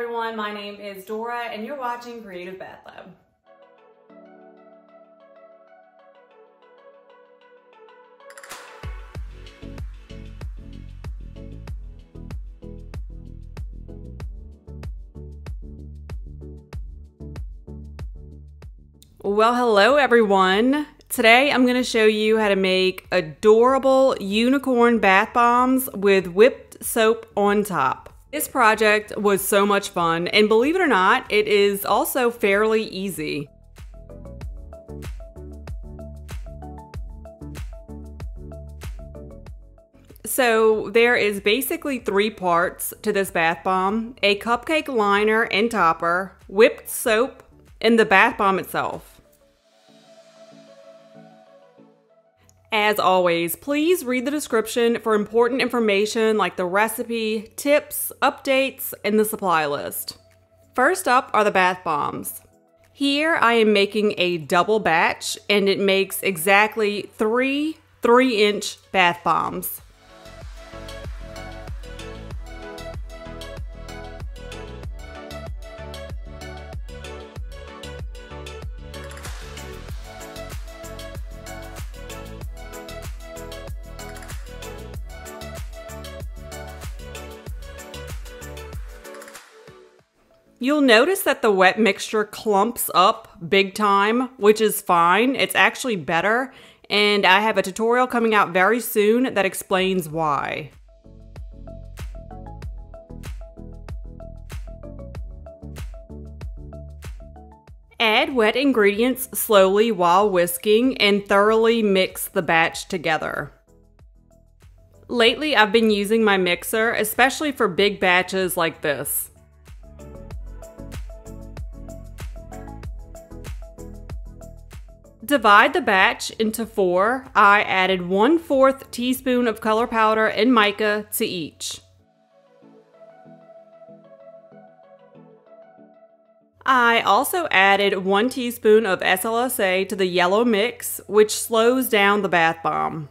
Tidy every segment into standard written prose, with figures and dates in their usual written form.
everyone, my name is Dora and you're watching Creative Bath Lab. Well, hello everyone. Today I'm going to show you how to make adorable unicorn bath bombs with whipped soap on top. This project was so much fun, and believe it or not, it is also fairly easy. So there is basically 3 parts to this bath bomb: a cupcake liner and topper, whipped soap, and the bath bomb itself. As always, please read the description for important information like the recipe, tips, updates, and the supply list. First up are the bath bombs. Here I am making a double batch, and it makes exactly 3 3-inch bath bombs. You'll notice that the wet mixture clumps up big time, which is fine. It's actually better, and I have a tutorial coming out very soon that explains why. Add wet ingredients slowly while whisking and thoroughly mix the batch together. Lately, I've been using my mixer, especially for big batches like this. Divide the batch into 4. I added 1/4 teaspoon of color powder and mica to each. I also added 1 teaspoon of SLSA to the yellow mix, which slows down the bath bomb.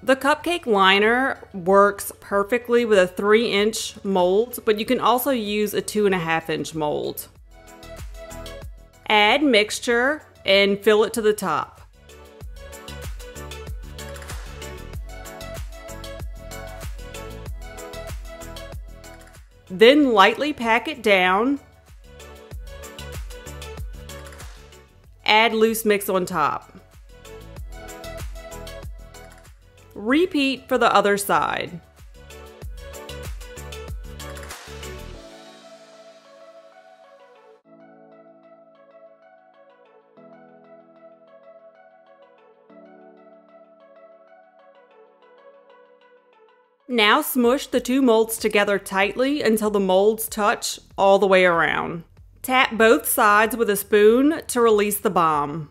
The cupcake liner works perfectly with a 3-inch mold, but you can also use a 2.5-inch mold. Add mixture and fill it to the top. Then lightly pack it down. Add loose mix on top. Repeat for the other side. Now smush the 2 molds together tightly until the molds touch all the way around. Tap both sides with a spoon to release the bomb.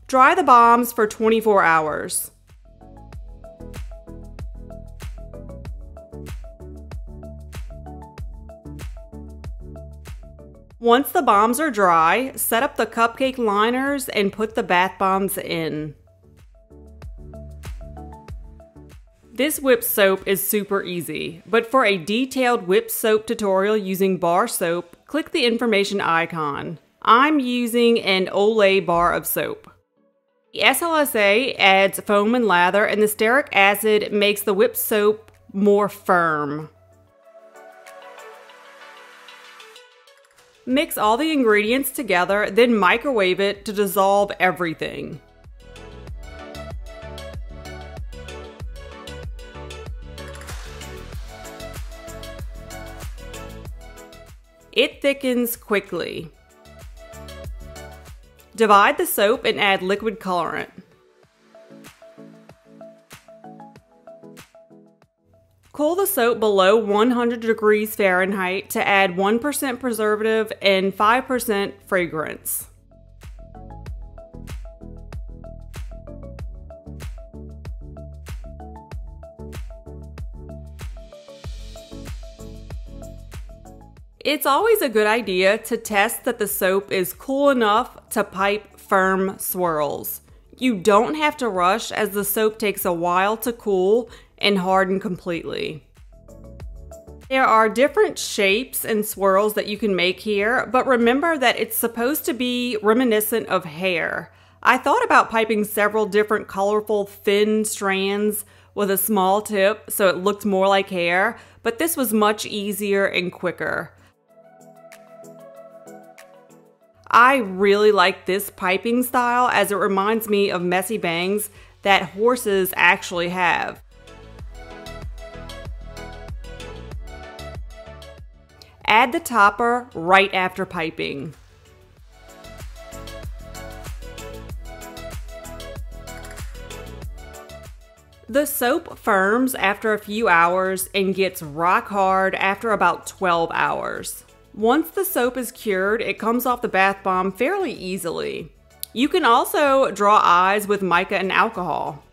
Dry the bombs for 24 hours. Once the bombs are dry, set up the cupcake liners and put the bath bombs in. This whipped soap is super easy, but for a detailed whipped soap tutorial using bar soap, click the information icon. I'm using an Olay bar of soap. The SLSA adds foam and lather, and the stearic acid makes the whipped soap more firm. Mix all the ingredients together, then microwave it to dissolve everything. It thickens quickly. Divide the soap and add liquid colorant. Cool the soap below 100 degrees Fahrenheit to add 1% preservative and 5% fragrance. It's always a good idea to test that the soap is cool enough to pipe firm swirls. You don't have to rush, as the soap takes a while to cool and harden completely. There are different shapes and swirls that you can make here, but remember that it's supposed to be reminiscent of hair. I thought about piping several different colorful thin strands with a small tip so it looked more like hair, but this was much easier and quicker. I really like this piping style as it reminds me of messy bangs that horses actually have. Add the topper right after piping. The soap firms after a few hours and gets rock hard after about 12 hours. Once the soap is cured, it comes off the bath bomb fairly easily. You can also draw eyes with mica and alcohol.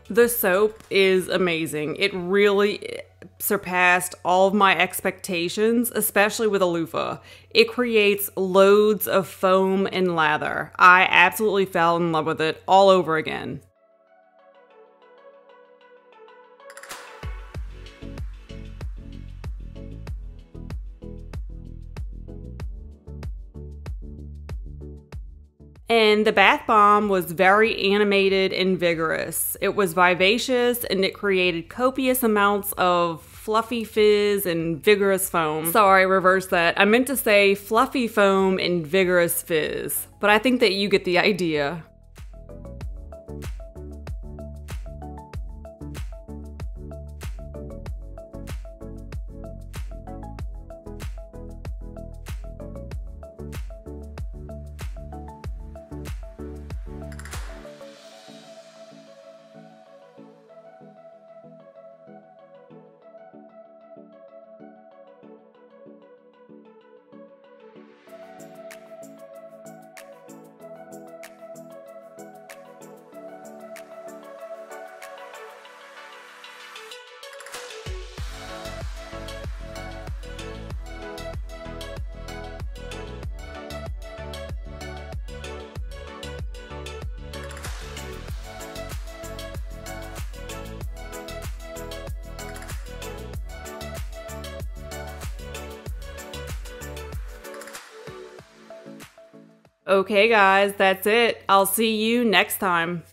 The soap is amazing. It really surpassed all of my expectations, especially with a loofah. It creates loads of foam and lather. I absolutely fell in love with it all over again. And the bath bomb was very animated and vigorous. It was vivacious and it created copious amounts of fluffy fizz and vigorous foam. Sorry, reverse that. I meant to say fluffy foam and vigorous fizz, but I think that you get the idea. Okay guys, that's it. I'll see you next time.